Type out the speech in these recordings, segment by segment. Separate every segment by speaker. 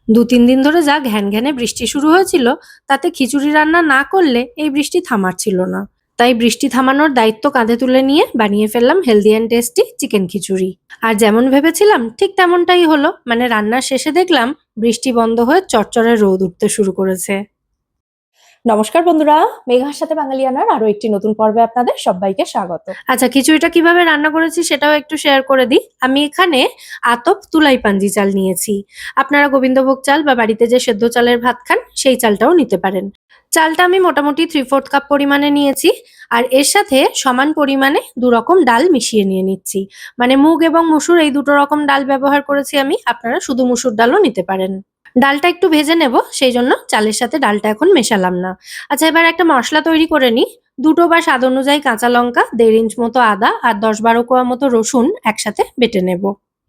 Speaker 1: দু-তিন দিন ধরে যা ঘ্যানঘ্যানে বৃষ্টি শুরু হয়েছিল, তাতে খিচুড়ি রান্না না করলে এই বৃষ্টি থামার ছিল না। তাই বৃষ্টি থামানোর দায়িত্ব কাঁধে তুলে নিয়ে বানিয়ে ফেললাম হেলদি অ্যান্ড টেস্টি চিকেন খিচুড়ি। আর যেমন ভেবেছিলাম ঠিক তেমনটাই হলো, মানে রান্নার শেষে দেখলাম বৃষ্টি বন্ধ হয়ে চটচরে রোদ উঠতে শুরু করেছে।
Speaker 2: নমস্কার বন্ধুরা, মেঘার সাথে বাঙালিয়ানার আরো একটি নতুন পর্বে আপনাদের সবাইকে স্বাগত।
Speaker 1: আচ্ছা, খিচুড়িটা কিভাবে রান্না করেছি সেটাও একটু শেয়ার করে দিই। আমি এখানে আতপ তুলাই পাঞ্জি চাল নিয়েছি। আপনারা গোবিন্দভোগ চাল বা বাড়িতে যে সেদ্ধ চালের ভাত খান সেই চালটাও নিতে পারেন। চালটা আমি মোটামুটি 3/4 কাপ পরিমাণে নিয়েছি। আর এর সাথে সমান পরিমাণে 2 রকম ডাল মিশিয়ে নিয়ে নিচ্ছি। মানে মুগ এবং মসুর এই দুটো রকম ডাল ব্যবহার করেছি আমি। আপনারা শুধু মসুর ডালও নিতে পারেন। ডালটা একটু ভেজে নেব, সেই জন্য চালের সাথে ডালটা এখন মেশালাম না। আচ্ছা, এবার একটা মসলা তৈরি করে নিই। 2টো বা স্বাদ অনুযায়ী কাঁচা লঙ্কা, 1.5 ইঞ্চ মতো আদা আর 10-12 কোয়া মতো রসুন একসাথে বেটে নেব।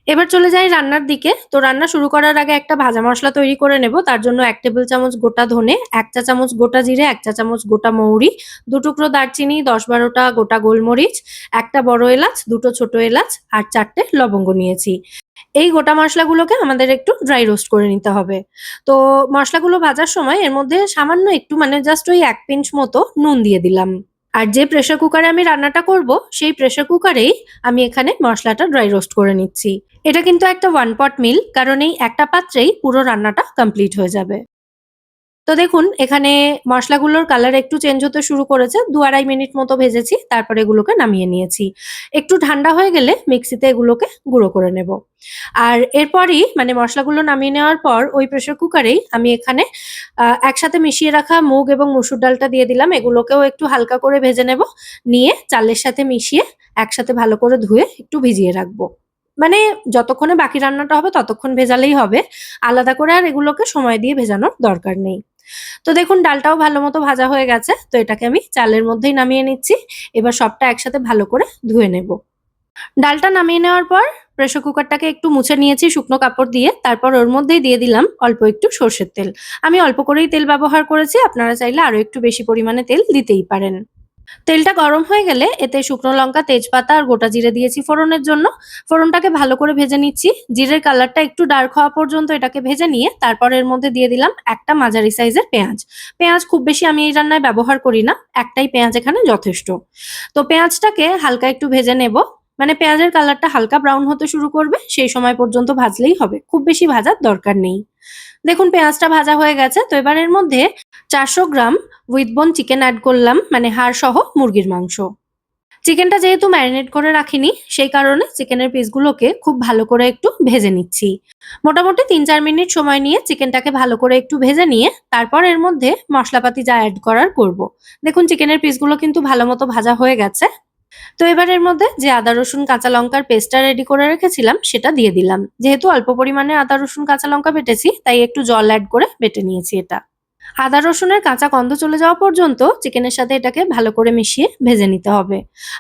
Speaker 1: এবার চলে যাই রান্নার দিকে। তো রান্না শুরু করার আগে একটা ভাজা মসলা তৈরি করে নেব। তার জন্য 1 টেবিল চামচ গোটা ধনে, 1 চা চামচ গোটা জিরে, 1 চা চামচ গোটা মৌরি, 2 টুকরো দারচিনি, 10-12টা গোটা গোলমরিচ, একটা বড় এলাচ, 2টো ছোট এলাচ আর 4টে লবঙ্গ নিয়েছি। এই গোটা মশলাগুলোকে আমাদের একটু ড্রাই রোস্ট করে নিতে হবে। তো মশলাগুলো ভাজার সময় এর মধ্যে সামান্য একটু, মানে জাস্ট ওই 1 পিঞ্চ মতো নুন দিয়ে দিলাম। আর যে প্রেসার কুকারে আমি রান্নাটা করব, সেই প্রেসার কুকারেই আমি এখানে মশলাটা ড্রাই রোস্ট করে নিচ্ছি। এটা কিন্তু একটা ওয়ান পট মিল, কারণ এই একটা পাত্রেই পুরো রান্নাটা কমপ্লিট হয়ে যাবে। তো দেখুন এখানে মশলাগুলোর কালার একটু চেঞ্জ হতে শুরু করেছে। 2-2.5 মিনিট মতো ভেজেছি, তারপর এগুলোকে নামিয়ে নিয়েছি। একটু ঠান্ডা হয়ে গেলে মিক্সিতে এগুলোকে গুঁড়ো করে নেব। আর এরপরই মানে মশলাগুলো নামিয়ে নেওয়ার পর ওই প্রেসার কুকারেই আমি এখানে একসাথে মিশিয়ে রাখা মুগ এবং মসুর ডালটা দিয়ে দিলাম। এগুলোকেও একটু হালকা করে ভেজে নেব। নিয়ে চালের সাথে মিশিয়ে একসাথে ভালো করে ধুয়ে একটু ভিজিয়ে রাখবো। মানে যতক্ষণে বাকি রান্নাটা হবে ততক্ষণ ভেজালেই হবে। আলাদা করে আর এগুলোকে সময় দিয়ে ভেজানোর দরকার নেই। তো দেখুন ডালটাও ভালো মতো ভাজা হয়ে গেছে। তো এটাকে আমি চালের মধ্যেই নামিয়ে নিচ্ছি। এবার সবটা একসাথে ভালো করে ধুয়ে নেব। ডালটা নামিয়ে নেওয়ার পর প্রেসার কুকারটাকে একটু মুছে নিয়েছি শুকনো কাপড় দিয়ে। তারপর ওর মধ্যেই দিয়ে দিলাম অল্প একটু সর্ষের তেল। আমি অল্প করেই তেল ব্যবহার করেছি। আপনারা চাইলে আরো একটু বেশি পরিমাণে তেল দিতেই পারেন। তেলটা গরম হয়ে গেলে এতে শুকনো লঙ্কা, তেজপাতা আর গোটা জিরে দিয়েছি ফোড়নের জন্য। ফোড়নটাকে ভালো করে ভেজে নিচ্ছি। জিরের কালারটা একটু ডার্ক হওয়া পর্যন্ত এটাকে ভেজে নিয়ে তারপর এর মধ্যে দিয়ে দিলাম একটা মাঝারি সাইজের পেঁয়াজ। পেঁয়াজ খুব বেশি আমি এই রান্নায় ব্যবহার করি না। একটাই পেঁয়াজ এখানে যথেষ্ট। তো পেঁয়াজটাকে হালকা একটু ভেজে নেব। মানে পেঁয়াজের কালারটা হালকা ব্রাউন হতে শুরু করবে, সেই সময় পর্যন্ত ভাজলেই হবে। খুব বেশি ভাজার দরকার নেই। দেখুন পেঁয়াজটা ভাজা হয়ে গেছে। তো এবার এর মধ্যে 400 gram with bone chicken add করলাম, মানে হাড় সহ মুরগির মাংস। চিকেনটা যেহেতু ম্যারিনেট করে রাখিনি, সেই কারণে চিকেনের পিসগুলোকে খুব ভালো করে একটু ভেজে নিচ্ছি। মোটামুটি 3-4 মিনিট সময় নিয়ে চিকেনটাকে ভালো করে একটু ভেজে নিয়ে তারপর এর মধ্যে মশলাপাতি যা অ্যাড করার করব। দেখুন চিকেনের পিসগুলো কিন্তু ভালো মতো ভাজা হয়ে গেছে। তো এবার এর মধ্যে যে আদা রসুন কাঁচা লঙ্কার পেস্টটা রেডি করে রেখেছিলাম সেটা দিয়ে দিলাম। যেহেতু অল্প পরিমাণে আদা রসুন কাঁচা লঙ্কা বেটেছি, তাই একটু জল অ্যাড করে বেটে নিয়েছি এটা। আদা রসুনের কাঁচা গন্ধ চলে যাওয়া পর্যন্ত চিকেনের সাথে এটাকে ভালো করে মিশিয়ে ভেজে নিতে হবে।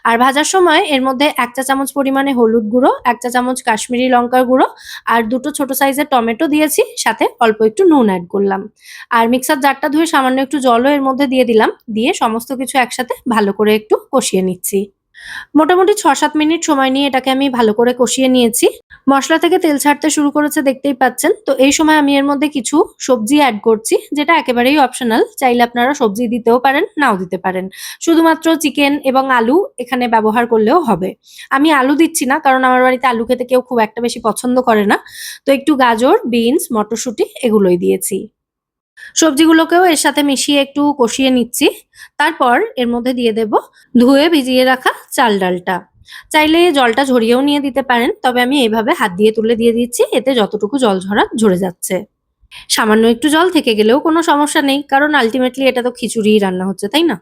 Speaker 1: আর ভাজার সময় এর মধ্যে 1 চা চামচ পরিমাণে হলুদ গুঁড়ো, 1 চা চামচ কাশ্মীরি লঙ্কার গুঁড়ো আর 2টো ছোট সাইজের টমেটো দিয়েছি, সাথে অল্প একটু নুন অ্যাড করলাম। আর মিক্সার জারটা ধুয়ে সামান্য একটু জলও এর মধ্যে দিয়ে দিলাম। দিয়ে সমস্ত কিছু একসাথে ভালো করে একটু কষিয়ে নিচ্ছি। মোটামুটি 6-7 মিনিট সময় নিয়ে এটাকে আমি ভালো করে কষিয়ে নিয়েছি। মসলা থেকে তেল ছাড়তে শুরু করেছে দেখতেই পাচ্ছেন। তো এই সময় আমি এর মধ্যে কিছু সবজি অ্যাড করছি, যেটা একেবারেই অপশনাল। চাইলে আপনারা সবজি দিতেও পারেন, নাও দিতে পারেন। শুধুমাত্র চিকেন এবং আলু এখানে ব্যবহার করলেও হবে। আমি আলু দিচ্ছি না, কারণ আমার বাড়িতে আলু খেতে কেউ খুব একটা বেশি পছন্দ করে না। তো একটু গাজর, বিনস, মটরশুঁটি এগুলোই দিয়েছি। সবজিগুলোকেও এর সাথে মিশিয়ে একটু কষিয়ে নিচ্ছি। তারপর এর মধ্যে দিয়ে দেব ধুয়ে ভিজিয়ে রাখা চাল ডালটা। চাইলে জলটা ঝরিয়েও নিয়ে দিতে পারেন, তবে আমি এইভাবে হাত দিয়ে তুলে দিয়ে দিচ্ছি। এতে যতটুকু জল ঝরা ঝরে যাচ্ছে। সামান্য একটু জল থেকে গেলেও কোনো সমস্যা নেই, কারণ আলটিমেটলি এটা তো খিচুড়িই রান্না হচ্ছে, তাই না?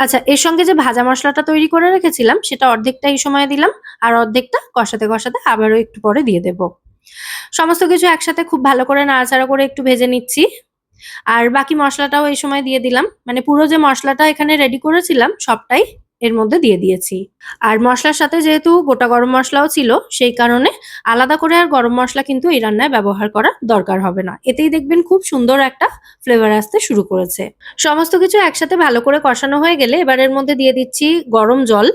Speaker 1: আচ্ছা, এর সঙ্গে যে ভাজা মশলাটা তৈরি করে রেখেছিলাম সেটা অর্ধেকটা এই সময় দিলাম। আর অর্ধেকটা কষাতে কষাতে আবারও একটু পরে দিয়ে দেব। সমস্ত কিছু একসাথে খুব ভালো করে নাড়াচাড়া করে একটু ভেজে নিচ্ছি। আর বাকি মসলাটাও এই সময় দিয়ে দিলাম। মানে পুরো যে মসলাটা এখানে রেডি করেছিলাম সবটাই এর মধ্যে দিয়ে দিয়েছি। আর মসলার সাথে যেহেতু গোটা গরম মসলাও ছিল, সেই কারণে আলাদা করে আর গরম মসলা কিন্তু এই রান্নায় ব্যবহার করার দরকার হবে না। এতেই দেখবেন খুব সুন্দর একটা ফ্লেভার আসতে শুরু করেছে। সমস্ত কিছু একসাথে ভালো করে কষানো হয়ে গেলে এবার এর মধ্যে দিয়ে দিচ্ছি গরম জল।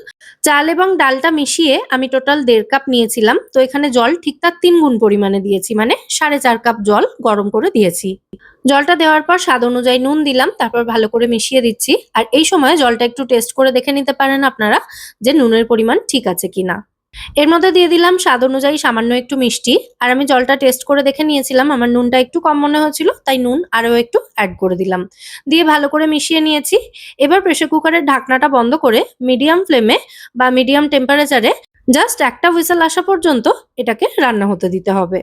Speaker 1: চাল এবং ডালটা মিশিয়ে আমি টোটাল 1.5 কাপ নিয়েছিলাম। তো এখানে জল ঠিক তার 3 গুণ পরিমাণে দিয়েছি, মানে 4.5 কাপ জল গরম করে দিয়েছি। জলটা দেওয়ার পর স্বাদ অনুযায়ী নুন দিলাম, তারপর ভালো করে মিশিয়ে দিচ্ছি। আর এই সময় জলটা একটু টেস্ট করে দেখে নিতে পারেন আপনারা যে নুনের পরিমাণ ঠিক আছে কিনা। এর মধ্যে দিয়ে দিলাম স্বাদ অনুযায়ী সামান্য একটু মিষ্টি। আর আমি জলটা টেস্ট করে দেখে নিয়েছিলাম, আমার নুনটা একটু কম মনে হচ্ছিল, তাই নুন আরও একটু অ্যাড করে দিলাম। দিয়ে ভালো করে মিশিয়ে নিয়েছি। এবার প্রেসার কুকারের ঢাকনাটা বন্ধ করে মিডিয়াম ফ্লেমে বা মিডিয়াম টেম্পারেচারে জাস্ট একটা হুইসেল আসা পর্যন্ত এটাকে রান্না হতে দিতে হবে।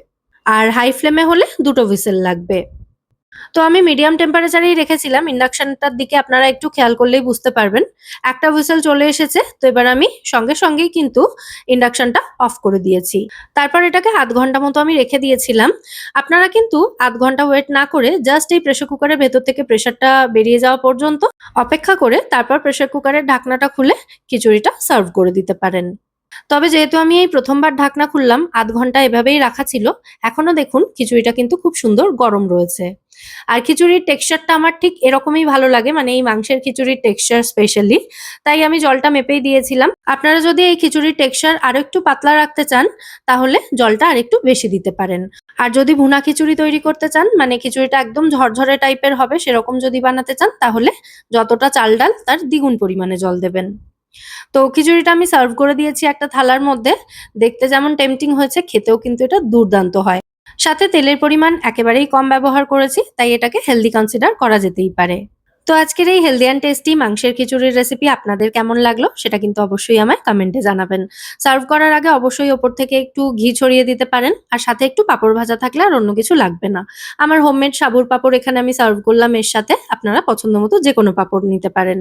Speaker 1: আর হাই ফ্লেমে হলে 2টো হুইসেল লাগবে। তো আমি মিডিয়াম টেম্পারেচারেই রেখেছিলাম। ইন্ডাকশনটার দিকে আপনারা একটু খেয়াল করলেই বুঝতে পারবেন। একটা হুইসেল চলে এসেছে। তো এবার আমি সঙ্গেই কিন্তু ইন্ডাকশনটা অফ করে দিয়েছি। তারপর এটাকে আধ ঘন্টা মতো আমি রেখে দিয়েছিলাম। আপনারা কিন্তু আধ ঘন্টা ওয়েট না করে জাস্ট এই প্রেসার কুকারের ভেতর থেকে প্রেসারটা বেরিয়ে যাওয়া পর্যন্ত অপেক্ষা করে তারপর প্রেসার কুকারের ঢাকনাটা খুলে খিচুড়িটা সার্ভ করে দিতে পারেন। তবে যেহেতু আমি এই প্রথমবার ঢাকনা খুললাম, আধ ঘন্টা এভাবেই রাখা ছিল। এখনো দেখুন খিচুড়িটা কিন্তু খুব সুন্দর গরম রয়েছে। আর খিচুড়ির টেক্সচারটা আমার ঠিক এরকমই ভালো লাগে, মানে এই মাংসের খিচুড়ির টেক্সচার স্পেশালি। তাই আমি জলটা মেপেই দিয়েছিলাম। আপনারা যদি এই খিচুড়ির টেক্সচার আরো একটু পাতলা রাখতে চান, তাহলে জলটা আরেকটু বেশি দিতে পারেন। আর যদি ভুনা খিচুড়ি তৈরি করতে চান, মানে খিচুড়িটা একদম ঝরঝরে টাইপের হবে সেরকম যদি বানাতে চান, তাহলে যতটা চাল ডাল তার দ্বিগুণ পরিমাণে জল দেবেন। তো খিচুড়িটা আমি সার্ভ করে দিয়েছি একটা থালার মধ্যে। দেখতে যেমন টেম্পটিং হয়েছে, খেতেও কিন্তু এটা দুর্দান্ত হয়। সাথে তেলের পরিমাণ একেবারেই কম ব্যবহার করেছি, তাই এটাকে হেলদি কনসিডার করা যেতেই পারে। তো আজকের এই হেলদি অ্যান্ড টেস্টি মাংসের খিচুড়ির রেসিপি আপনাদের কেমন লাগলো সেটা কিন্তু অবশ্যই আমায় কমেন্টে জানাবেন। সার্ভ করার আগে অবশ্যই ওপর থেকে একটু ঘি ছড়িয়ে দিতে পারেন, আর সাথে একটু পাঁপড় ভাজা থাকলে আর অন্য কিছু লাগবে না। আমার হোমমেড সাবুর পাঁপড় এখানে আমি সার্ভ করলাম, এর সাথে আপনারা পছন্দ মতো যে কোনো পাঁপড় নিতে পারেন।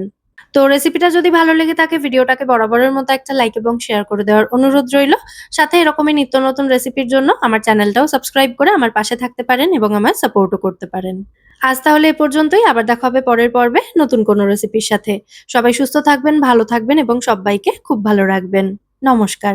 Speaker 1: তো রেসিপিটা যদি ভালো লেগে থাকে ভিডিওটাকে বরাবরের মতো একটা লাইক এবং শেয়ার করে দেওয়ার অনুরোধ রইল। সাথে এরকমই নিত্য নতুন রেসিপির জন্য আমার চ্যানেলটাও সাবস্ক্রাইব করে আমার পাশে থাকতে পারেন এবং আমায় সাপোর্টও করতে পারেন। আজ তাহলে এ পর্যন্তই, আবার দেখা হবে পরের পর্বে নতুন কোনো রেসিপির সাথে। সবাই সুস্থ থাকবেন, ভালো থাকবেন এবং সব্বাইকে খুব ভালো রাখবেন। নমস্কার।